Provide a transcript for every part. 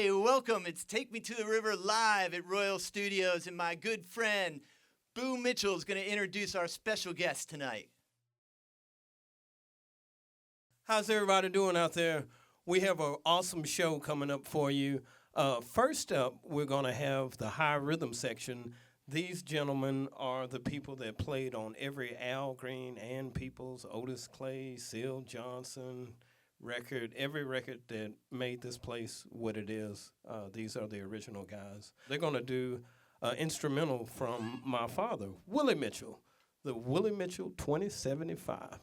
Hey, welcome. It's Take Me to the River live at Royal Studios, and my good friend, Boo Mitchell, is going to introduce our special guest tonight. How's everybody doing out there? We have an awesome show coming up for you. First up, we're going to have the high rhythm section. These gentlemen are the people that played on every Al Green, Ann Peoples, Otis Clay, Seal Johnson record, every record that made this place what it is. These are the original guys. They're going to do instrumental from my father, Willie Mitchell, the Willie Mitchell 2075.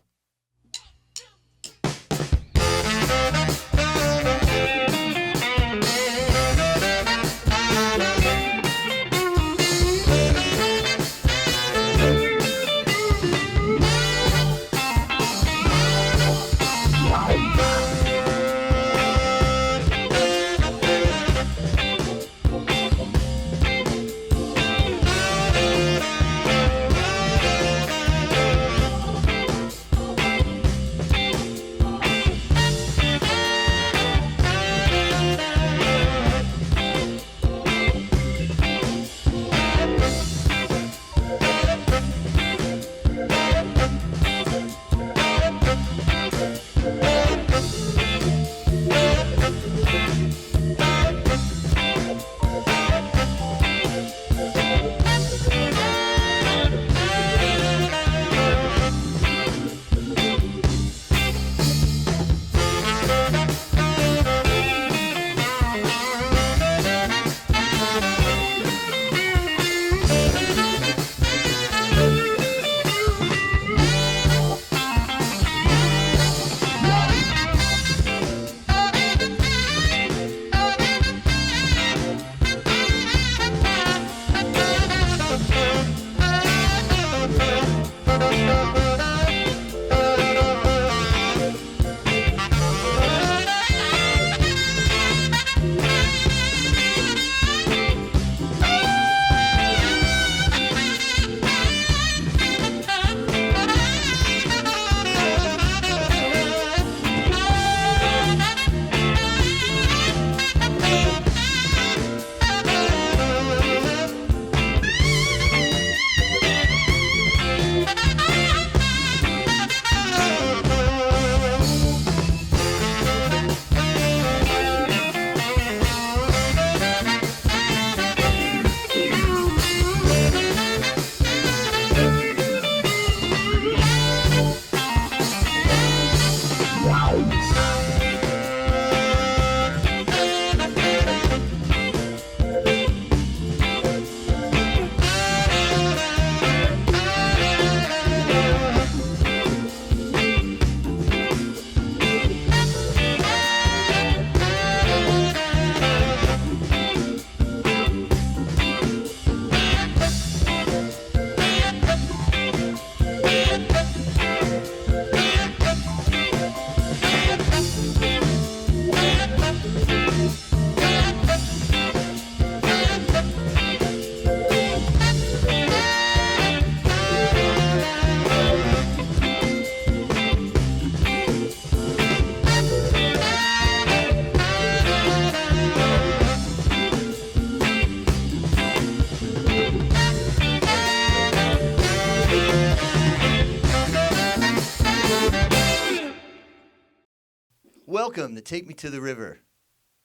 Welcome to Take Me to the River,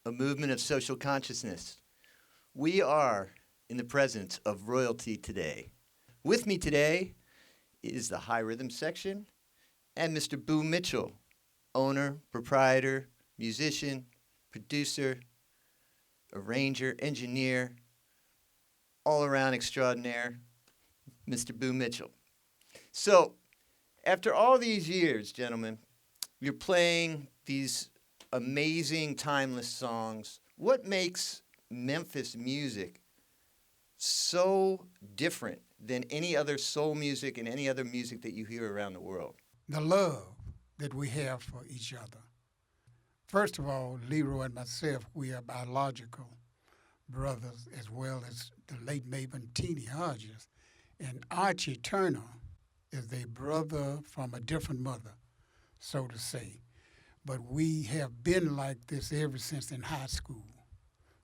a movement of social consciousness. We are in the presence of royalty today. With me today is the high rhythm section and Mr. Boo Mitchell, owner, proprietor, musician, producer, arranger, engineer, all-around extraordinaire, Mr. Boo Mitchell. So, after all these years, gentlemen, you're playing these amazing, timeless songs. What makes Memphis music so different than any other soul music and any other music that you hear around the world? The love that we have for each other. First of all, Leroy and myself, we are biological brothers, as well as the late Maven Teeny Hodges. And Archie Turner is a brother from a different mother, so to say. But we have been like this ever since in high school.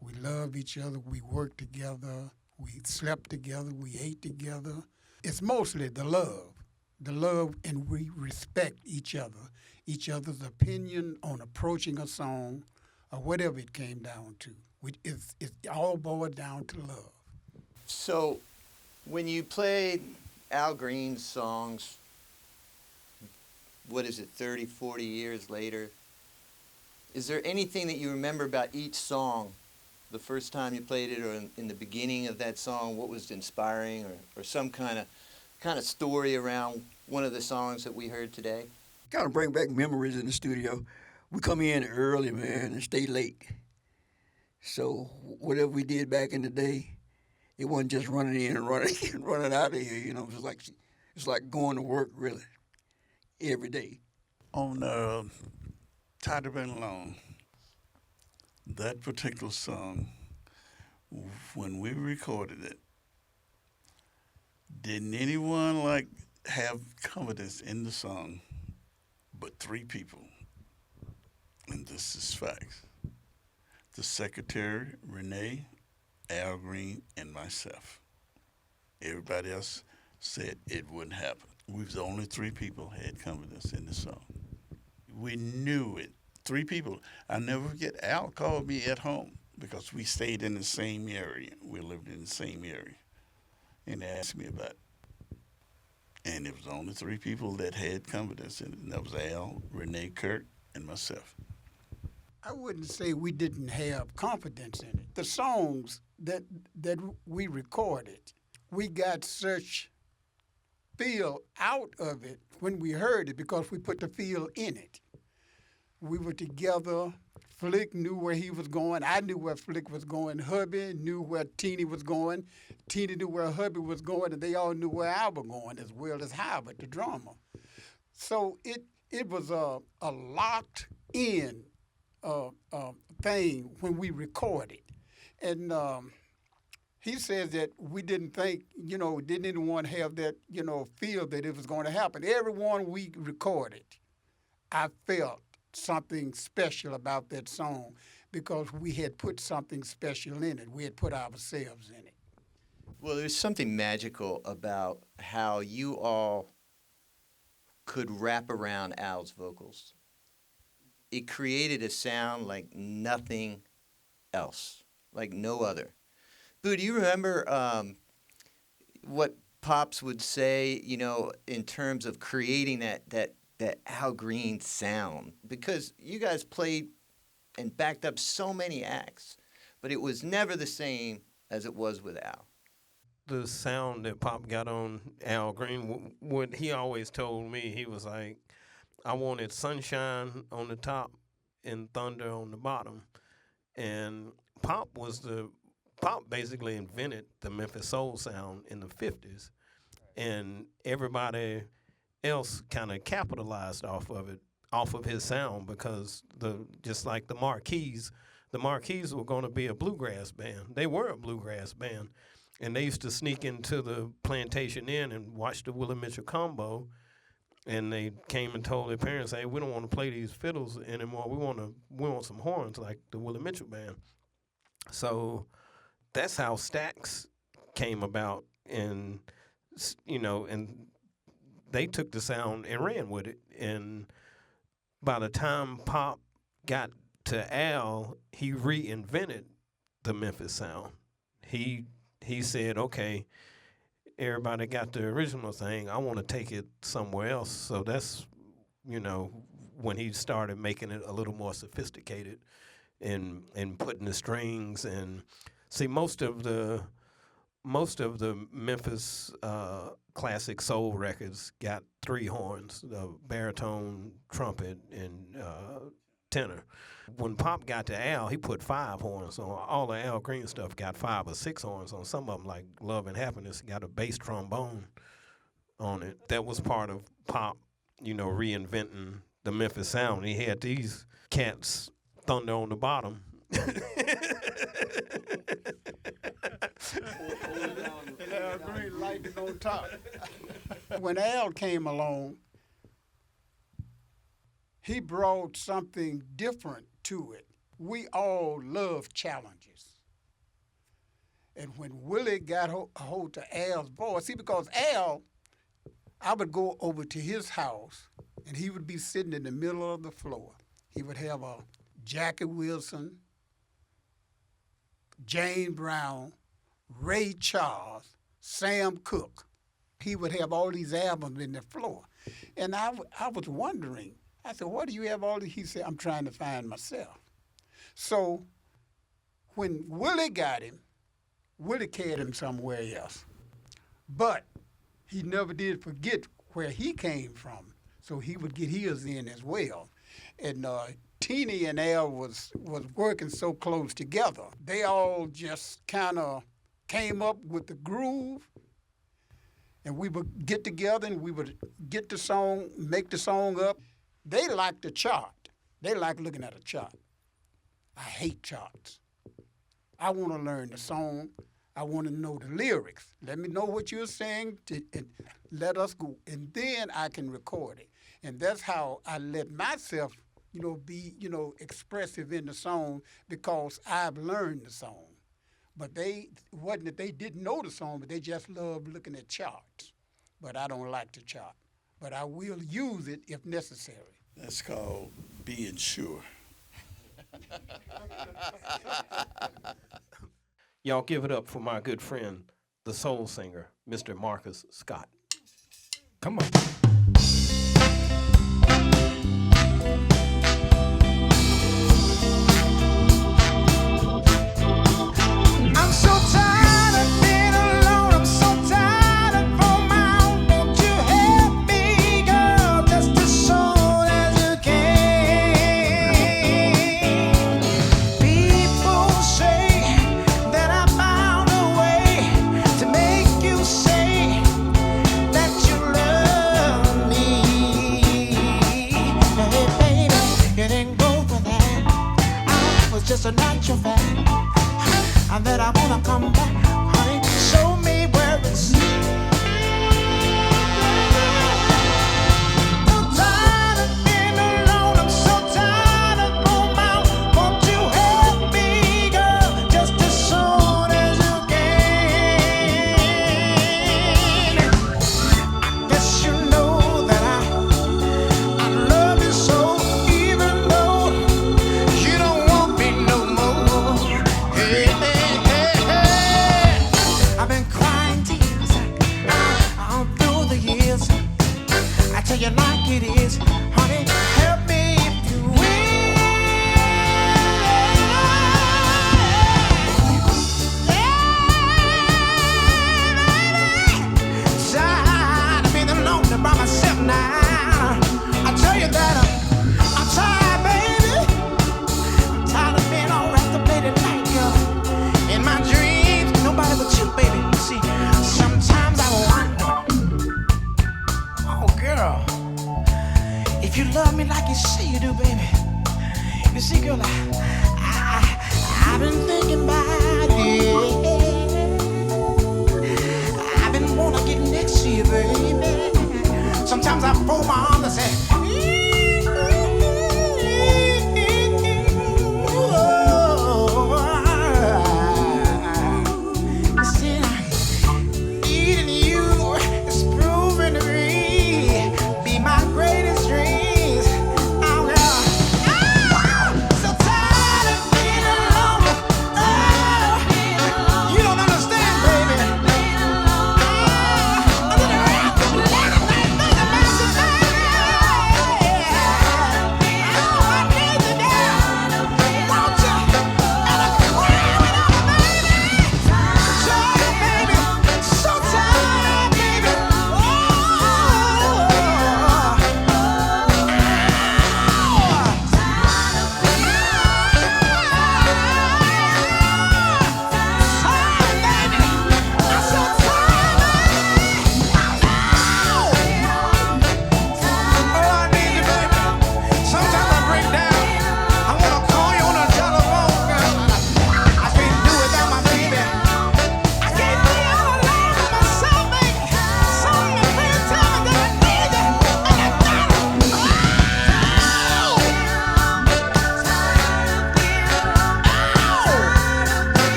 We love each other. We work together. We slept together. We ate together. It's mostly the love, and we respect each other's opinion on approaching a song or whatever it came down to. It's all boiled down to love. So, when you played Al Green's songs, what is it, 30, 40 years later, is there anything that you remember about each song, the first time you played it, or in the beginning of that song, what was inspiring, or some kind of story around one of the songs that we heard today? Kind of bring back memories in the studio. We come in early, man, and stay late. So whatever we did back in the day, it wasn't just running in and running out of here. You know, it's like going to work really every day. On Tighter Been Alone, that particular song, when we recorded it, didn't anyone have confidence in the song but three people? And this is facts. The secretary, Renee, Al Green, and myself. Everybody else said it wouldn't happen. We was the only three people had confidence in the song. We knew it. Three people. I never forget, Al called me at home because we stayed in the same area. We lived in the same area. And they asked me about it. And it was the only three people that had confidence in it. And that was Al, Renee, Kirk, and myself. I wouldn't say we didn't have confidence in it. The songs that we recorded, we got such feel out of it when we heard it because we put the feel in it. We were together. Flick knew where he was going. I knew where Flick was going. Hubby knew where Teeny was going. Teeny knew where Hubby was going, and they all knew where I was going, as well as Howard, the drummer. So it was a locked in thing when we recorded. And he says that we didn't think, didn't anyone have that, feel that it was going to happen. Everyone we recorded, I felt something special about that song because we had put something special in it. We had put ourselves in it. Well, there's something magical about how you all could wrap around Al's vocals. It created a sound like nothing else, like no other. Boo, do you remember what Pops would say, in terms of creating that Al Green sound? Because you guys played and backed up so many acts, but it was never the same as it was with Al. The sound that Pop got on Al Green, what he always told me, he was like, I wanted sunshine on the top and thunder on the bottom. And Pop basically invented the Memphis soul sound in the 50s. And everybody else kind of capitalized off of his sound because just like the Marquis were going to be a bluegrass band. They were a bluegrass band. And they used to sneak into the Plantation Inn and watch the Willie Mitchell combo. And they came and told their parents, "Hey, we don't want to play these fiddles anymore. We want some horns like the Willie Mitchell band." So that's how Stax came about, and and they took the sound and ran with it. And by the time Pop got to Al, he reinvented the Memphis sound. He said, "Okay, everybody got the original thing. I want to take it somewhere else." So that's, when he started making it a little more sophisticated and putting the strings and see most of the Memphis classic soul records got three horns: the baritone, trumpet, and tenor. When Pop got to Al, he put 5 horns on. All the Al Green stuff got 5 or 6 horns on. Some of them, like Love and Happiness, got a bass trombone on it. That was part of Pop, reinventing the Memphis sound. He had these cats thunder on the bottom. And Al Green lighting on top. When Al came along, he brought something different to it. we all love challenges. And when Willie got a hold to Al's voice, see, because Al, I would go over to his house, and he would be sitting in the middle of the floor. He would have a Jackie Wilson, Jane Brown, Ray Charles, Sam Cooke. He would have all these albums in the floor. And I was wondering, I said, what do you have all these? He said, I'm trying to find myself. So when Willie got him, Willie carried him somewhere else. But he never did forget where he came from. So he would get his in as well. And Teeny and Al was working so close together. They all just kind of came up with the groove, and we would get together and we would get the song, make the song up. They liked the chart. They like looking at a chart. I hate charts. I want to learn the song. I want to know the lyrics. Let me know what you're saying, and let us go. And then I can record it. And that's how I let myself, be, expressive in the song, because I've learned the song. But they wasn't that they didn't know the song, but they just loved looking at charts. But I don't like the chart. But I will use it if necessary. That's called being sure. Y'all give it up for my good friend, the soul singer, Mr. Marcus Scott. Come on. I'm so tired of being alone. I'm so tired of on my own. Won't you help me, girl, just as soon as you can? People say that I found a way to make you say that you love me. Hey, baby, it ain't go for that. I was just a natural fan. And that I wanna come back, honey. Show me where it's. I'm tired of being alone. I'm so tired of on my own. Won't you help me, girl, just as soon as you can? I guess you know that I love you so, even though you don't want me no more. Hey, hey, hey, hey.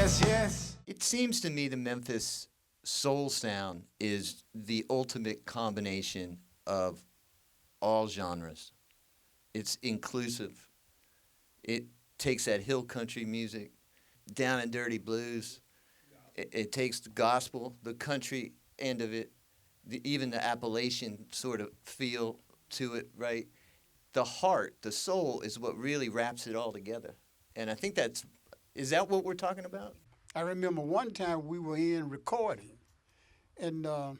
yes, yes. It seems to me the Memphis soul sound is the ultimate combination of all genres. It's inclusive. It takes that hill country music, down and dirty blues. It takes the gospel, the country end of it, even the Appalachian sort of feel to it, right? The heart, the soul is what really wraps it all together. And I think is that what we're talking about? I remember one time we were in recording, and all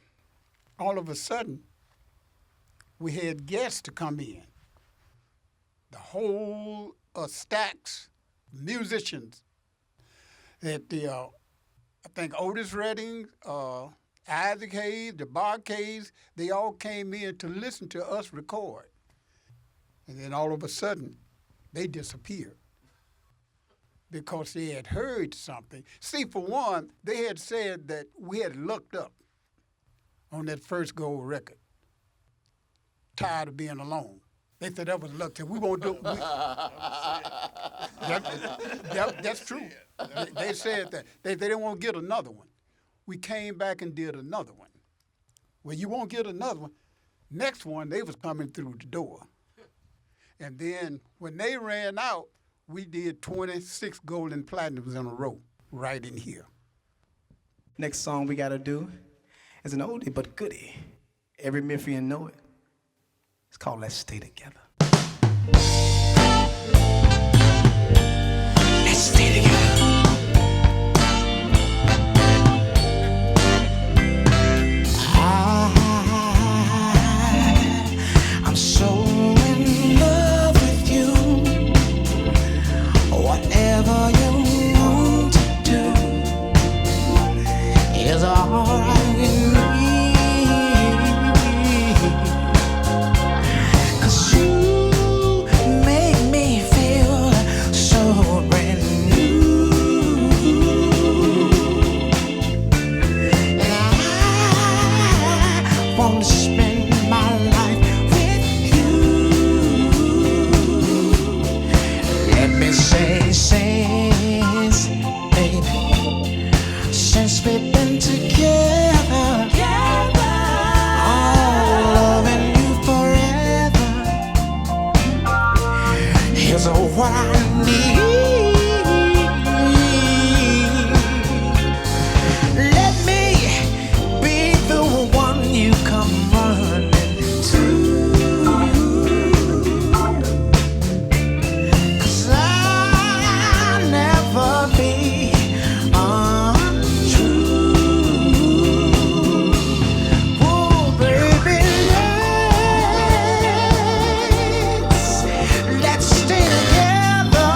of a sudden, we had guests to come in. The whole stacks, musicians, that I think Otis Redding, Isaac Hayes, the Barcades, they all came in to listen to us record. And then all of a sudden, they disappeared because they had heard something. See, for one, they had said that we had looked up on that first gold record, tired of being alone. They said that was luck. We won't do it. That's true. They said that. They didn't want to get another one. We came back and did another one. Well, you won't get another one. Next one, they was coming through the door. And then when they ran out, we did 26 gold and platinums in a row right in here. Next song we gotta do is an oldie but goodie. Every Memphian know it. It's called Let's Stay Together. Let's stay together. I'm so in love with you. Whatever you want to do is all right with me. 'Cause you make me feel so brand new. And I want to spend my life with you. Let me say, baby, since we've been together, oh, loving you forever is what I need. Let me be the one you come running to. 'Cause I'll never be untrue. Oh, baby, let's stay together.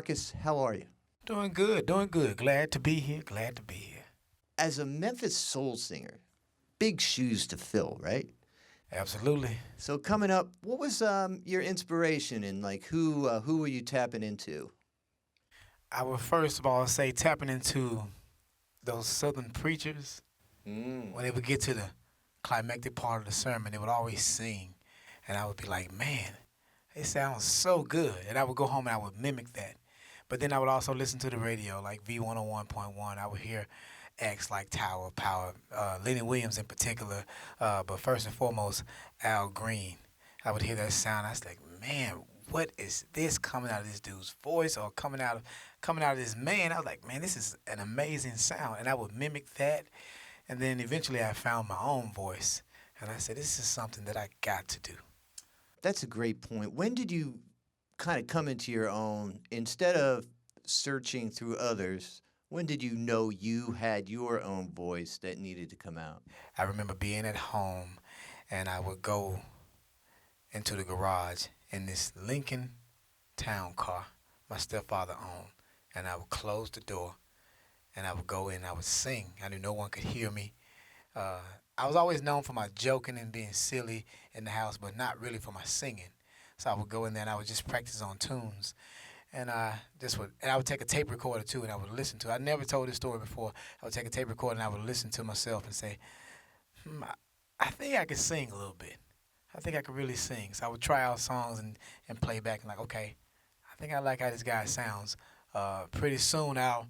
Marcus, how are you? Doing good, doing good. Glad to be here, glad to be here. As a Memphis soul singer, big shoes to fill, right? Absolutely. So coming up, what was your inspiration and like who were you tapping into? I would first of all say tapping into those southern preachers. Mm. When they would get to the climactic part of the sermon, they would always sing. And I would be like, man, it sounds so good. And I would go home and I would mimic that. But then I would also listen to the radio, like V101.1. I would hear acts like Tower of Power, Lenny Williams in particular, but first and foremost, Al Green. I would hear that sound. I was like, man, what is this coming out of this dude's voice or coming out of this man? I was like, man, this is an amazing sound. And I would mimic that. And then eventually I found my own voice. And I said, this is something that I got to do. That's a great point. When did you kind of come into your own, instead of searching through others, when did you know you had your own voice that needed to come out? I remember being at home, and I would go into the garage in this Lincoln Town car my stepfather owned, and I would close the door, and I would go in and I would sing. I knew no one could hear me. I was always known for my joking and being silly in the house, but not really for my singing. So I would go in there and I would just practice on tunes. And I would take a tape recorder too, and I would listen to it. I never told this story before. I would take a tape recorder and I would listen to myself and say, I think I could sing a little bit. I think I could really sing. So I would try out songs and play back and like, okay, I think I like how this guy sounds. Pretty soon I'll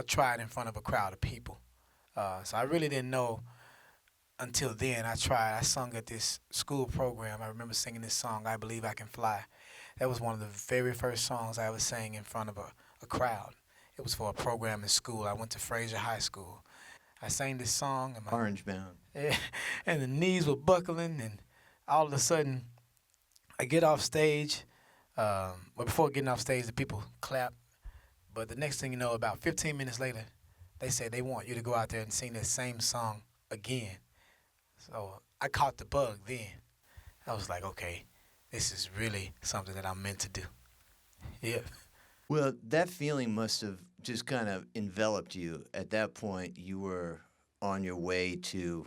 try it in front of a crowd of people. So I really didn't know until then. I sung at this school program. I remember singing this song, I Believe I Can Fly. That was one of the very first songs I ever sang in front of a crowd. It was for a program in school. I went to Fraser High School. I sang this song. And Orange Bound. And the knees were buckling, and all of a sudden, I get off stage. But before getting off stage, the people clap. But the next thing you know, about 15 minutes later, they said they want you to go out there and sing that same song again. So I caught the bug then. I was like, okay, this is really something that I'm meant to do. Yeah. Well, that feeling must have just kind of enveloped you. At that point, you were on your way to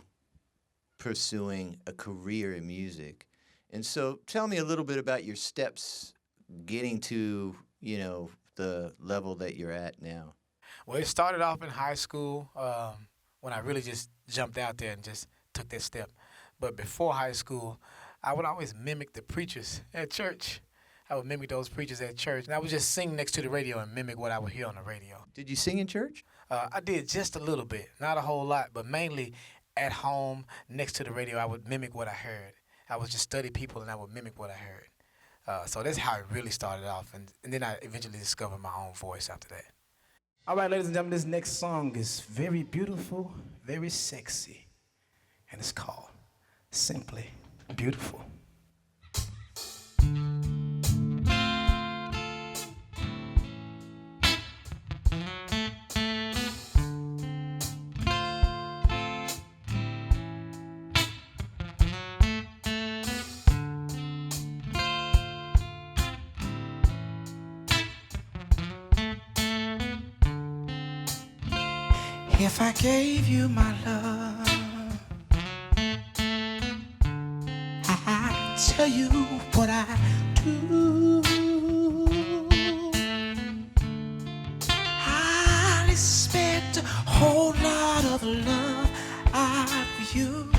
pursuing a career in music. And so tell me a little bit about your steps getting to, the level that you're at now. Well, it started off in high school when I really just jumped out there and just took that step. But before high school, I would always mimic the preachers at church. I would mimic those preachers at church. And I would just sing next to the radio and mimic what I would hear on the radio. Did you sing in church? I did just a little bit, not a whole lot, but mainly at home next to the radio, I would mimic what I heard. I would just study people and I would mimic what I heard. So that's how it really started off. And then I eventually discovered my own voice after that. All right, ladies and gentlemen, this next song is very beautiful, very sexy. And it's called Simply Beautiful. If I gave you my love, I'd tell you what I do. I'd expect a whole lot of love out of you.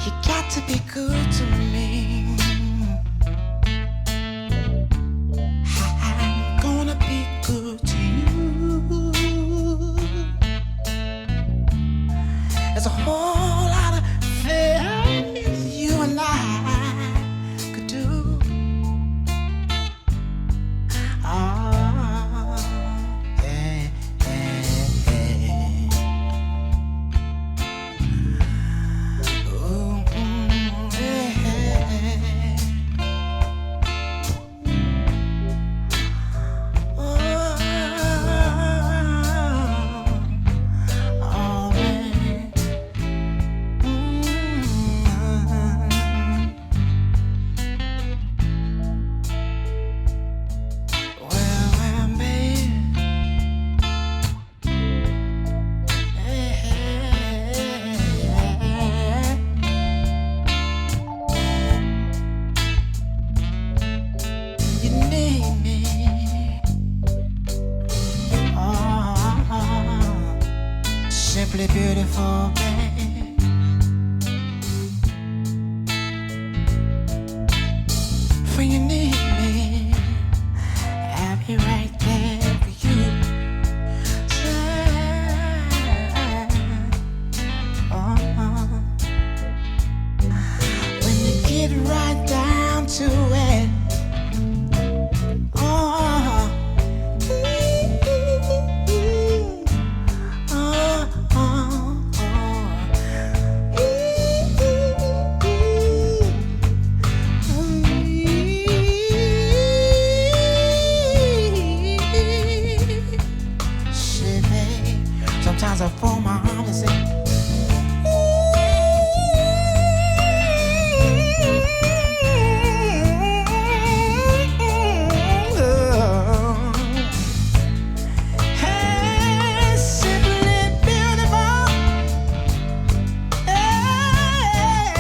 You got to be good to me. Good to you. There's a whole lot of things you and I could do. simply beautiful, babe. When you need me, I'll be right there for you. When you get right down to it, sometimes I fold my arms and say, hey, simply beautiful,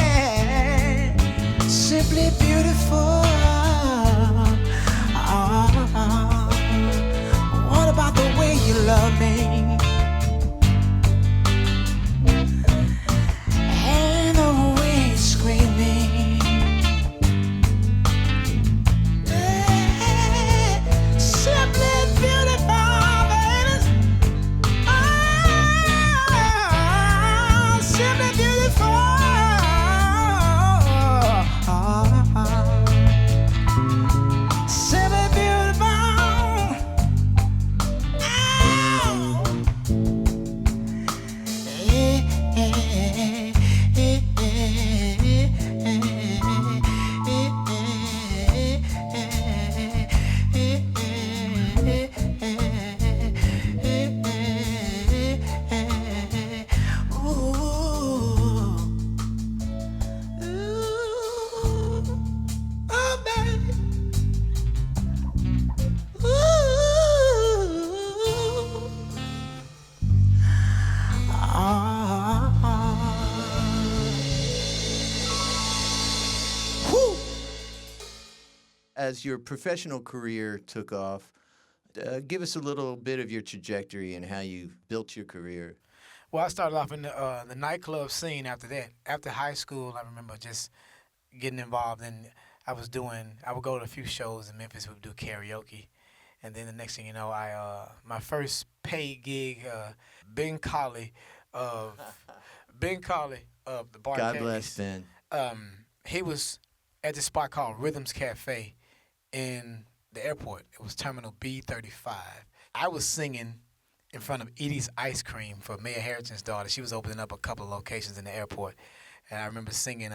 hey, simply beautiful. What about the way you love me? As your professional career took off, give us a little bit of your trajectory and how you built your career. Well, I started off in the nightclub scene after that. After high school, I remember just getting involved in, I would go to a few shows in Memphis, we would do karaoke. And then the next thing you know, my first paid gig, Ben Colley of the Bar God bless Ben. He was at this spot called Rhythms Cafe in the airport. It was Terminal B35. I was singing in front of Edie's Ice Cream for Mayor Harrington's daughter. She was opening up a couple of locations in the airport. And I remember singing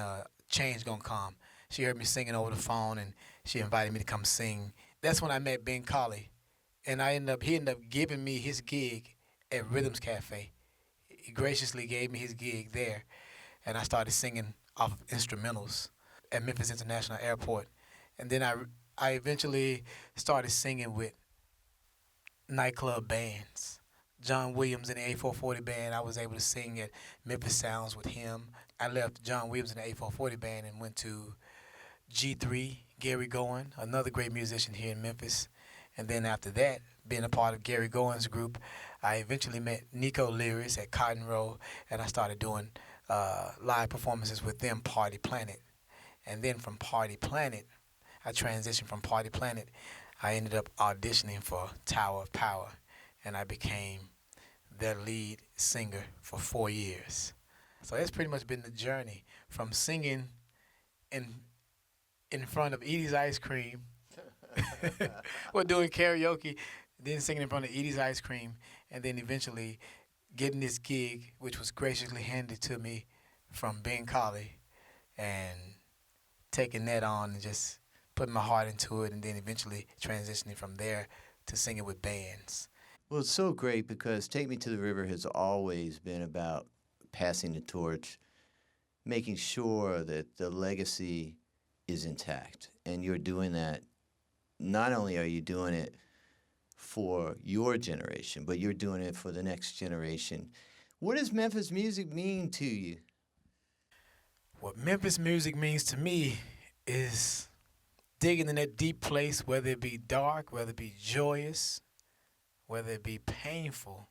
Change Gonna Come. She heard me singing over the phone, and she invited me to come sing. That's when I met Ben Colley. And he ended up giving me his gig at Rhythms Cafe. He graciously gave me his gig there. And I started singing off of instrumentals at Memphis International Airport. And then I eventually started singing with nightclub bands. John Williams in the A440 band, I was able to sing at Memphis Sounds with him. I left John Williams in the A440 band and went to G3, Gary Gowen, another great musician here in Memphis. And then after that, being a part of Gary Gowen's group, I eventually met Nico Lyris at Cotton Row, and I started doing live performances with them, Party Planet. And then from Party Planet, I transitioned from Party Planet. I ended up auditioning for Tower of Power, and I became their lead singer for 4 years. So that's pretty much been the journey from singing in front of Edie's Ice Cream, well, doing karaoke, then singing in front of Edie's Ice Cream, and then eventually getting this gig, which was graciously handed to me from Ben Colley, and taking that on and just putting my heart into it, and then eventually transitioning from there to singing with bands. Well, it's so great because Take Me to the River has always been about passing the torch, making sure that the legacy is intact. And you're doing that. Not only are you doing it for your generation, but you're doing it for the next generation. What does Memphis music mean to you? What Memphis music means to me is digging in that deep place, whether it be dark, whether it be joyous, whether it be painful.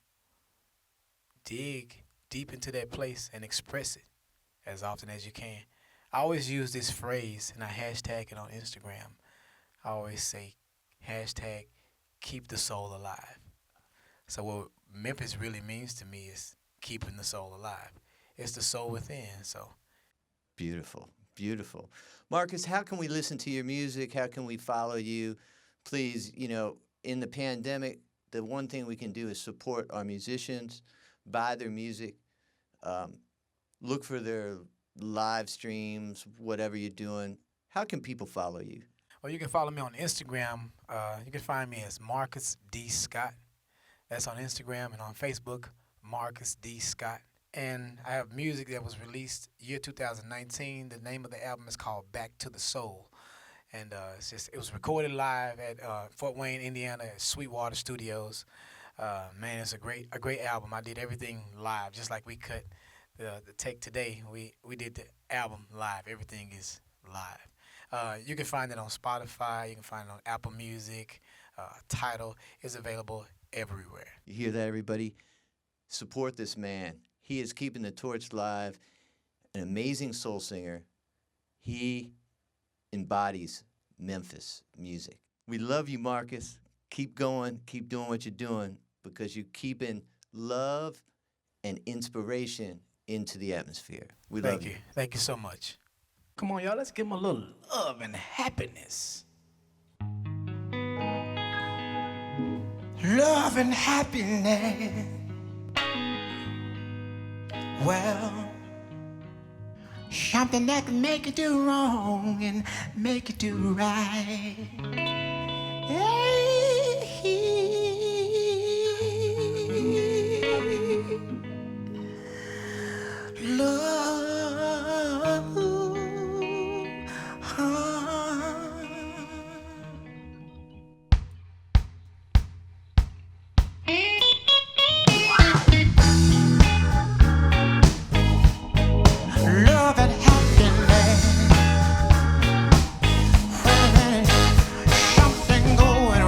Dig deep into that place and express it as often as you can. I always use this phrase, and I hashtag it on Instagram. I always say, hashtag keep the soul alive. So what Memphis really means to me is keeping the soul alive. It's the soul within, so. Beautiful, beautiful. Marcus, how can we listen to your music? How can we follow you? Please, in the pandemic, the one thing we can do is support our musicians, buy their music, look for their live streams, whatever you're doing. How can people follow you? Well, you can follow me on Instagram. You can find me as Marcus D. Scott. That's on Instagram, and on Facebook, Marcus D. Scott. And I have music that was released year 2019. The name of the album is called Back to the Soul. And it was recorded live at Fort Wayne, Indiana, at Sweetwater Studios. Man, it's a great album. I did everything live, just like we cut the take today. We did the album live. Everything is live. You can find it on Spotify. You can find it on Apple Music. Tidal is available everywhere. You hear that, everybody? Support this man. He is keeping the torch alive, an amazing soul singer. He embodies Memphis music. We love you, Marcus. Keep going. Keep doing what you're doing, because you're keeping love and inspiration into the atmosphere. We love you. Thank you so much. Come on, y'all. Let's give him a little love and happiness. Love and happiness. Well, something that can make you do wrong and make you do right. Love. Love and happiness. When something going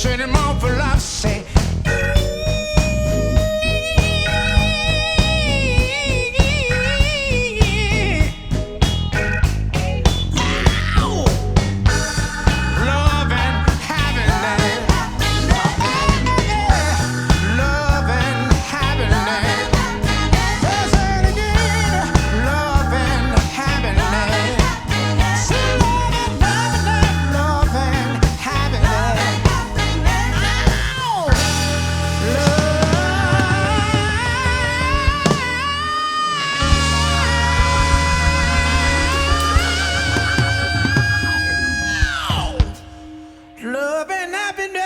turn him on for love, say. Love and happiness.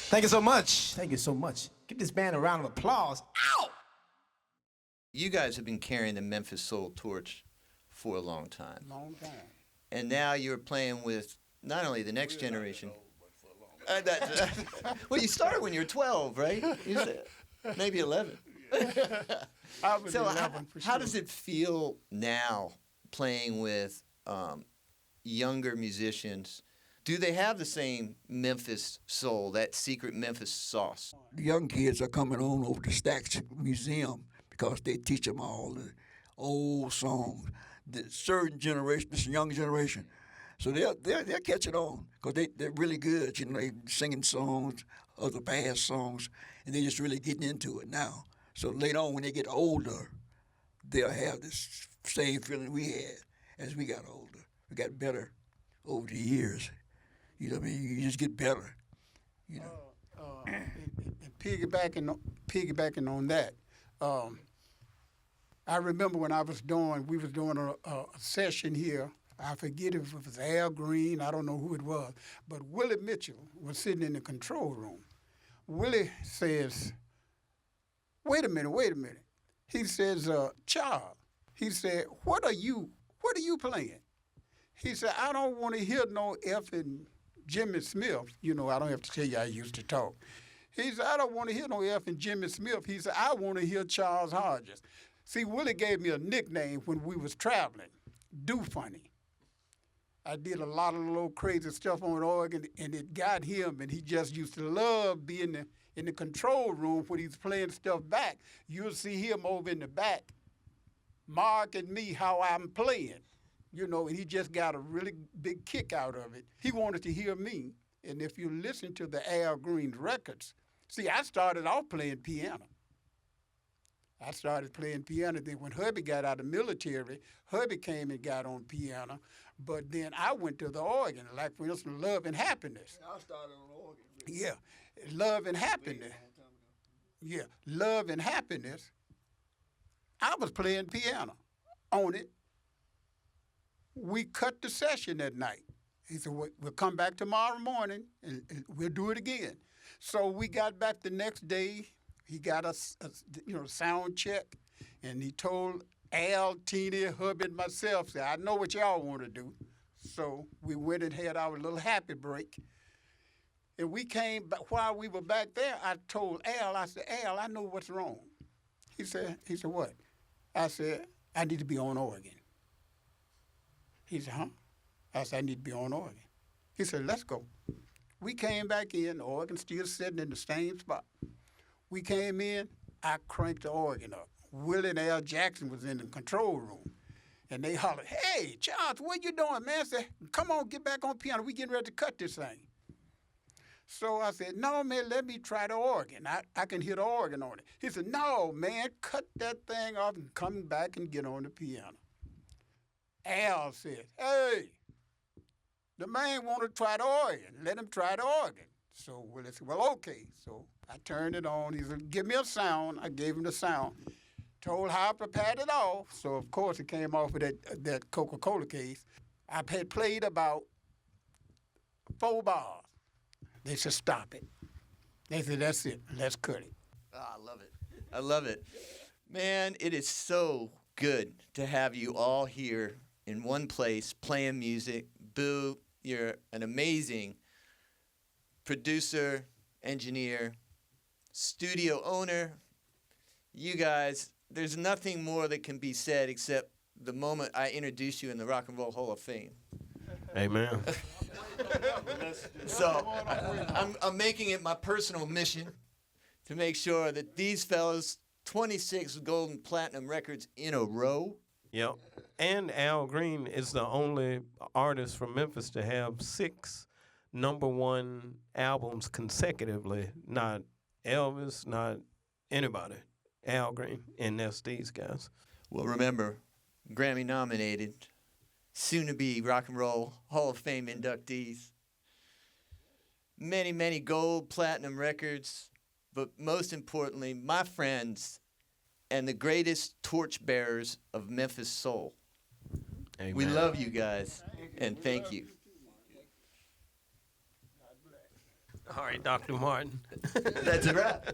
Thank you so much. Thank you so much. Give this band a round of applause. Ow! You guys have been carrying the Memphis Soul torch for a long time. Long time. And now you're playing with not only the next generation. Well, you started when you were 12, right? You said, maybe 11. I was So 11 for how sure. does it feel now playing with younger musicians? Do they have the same Memphis soul, that secret Memphis sauce? The young kids are coming on over to Stax Museum because they teach them all the old songs. The certain generation, this young generation, so they're catching on because they're really good. You know, they singing songs of the past songs, and they're just really getting into it now. So later on, when they get older, they'll have this same feeling we had as we got older. We got better over the years. You know what I mean? You just get better. You know. And piggybacking on that, I remember when we was doing a session here. I forget if it was Al Green, I don't know who it was, but Willie Mitchell was sitting in the control room. Willie says, wait a minute. He says, Charles, he said, what are you playing? He said, I don't want to hear no effing Jimmy Smith. You know, I don't have to tell you I used to talk. He said, I don't want to hear no effing Jimmy Smith. He said, I want to hear Charles Hodges. See, Willie gave me a nickname when we was traveling, Do Funny. I did a lot of little crazy stuff on organ, and it got him, and he just used to love being in the control room when he's playing stuff back. You'll see him over in the back marking me how I'm playing, you know, and he just got a really big kick out of it. He wanted to hear me, and if you listen to the Al Green records, see, I started off playing piano. Then when Hubby got out of the military, Hubby came and got on piano, but then I went to the organ, like for instance, Love and Happiness. I started on organ. Yeah, Love and Happiness. Yeah, Love and Happiness. I was playing piano on it. We cut the session that night. He said, we'll come back tomorrow morning and we'll do it again. So we got back the next day. He got us, sound check, and he told Al, Tina, Hubby, and myself, said, I know what y'all want to do. So we went and had our little happy break. And we came back, while we were back there, I told Al, I said, Al, I know what's wrong. He said, what? I said, I need to be on organ. He said, huh? I said, I need to be on organ. He said, let's go. We came back in, the organ still sitting in the same spot. We came in, I cranked the organ up. Willie and Al Jackson was in the control room. And they hollered, hey, Charles, what you doing, man? I said, come on, get back on piano. We getting ready to cut this thing. So I said, no, man, let me try the organ. I can hear the organ on it. He said, no, man, cut that thing off and come back and get on the piano. Al said, hey, the man want to try the organ. Let him try the organ. So Willie said, well, okay. So I turned it on. He said, give me a sound. I gave him the sound. Told how I prepared it off. So, of course, it came off of that Coca-Cola case. I had played about 4 bars. They said, stop it. They said, that's it. Let's cut it. Oh, I love it. I love it. Man, it is so good to have you all here in one place playing music. Boo, you're an amazing producer, engineer, studio owner. You guys, there's nothing more that can be said except the moment I introduce you in the Rock and Roll Hall of Fame. Amen. So I'm making it my personal mission to make sure that these fellas, 26 gold and platinum records in a row. Yep. And Al Green is the only artist from Memphis to have 6 #1 albums consecutively. Not Elvis, not anybody. Al Green, and that's these guys. Well, remember, Grammy nominated, soon to be Rock and Roll Hall of Fame inductees. Many, many gold, platinum records, but most importantly, my friends and the greatest torchbearers of Memphis soul. Amen. We love you guys, and thank you. All right, Dr. Martin. That's a wrap.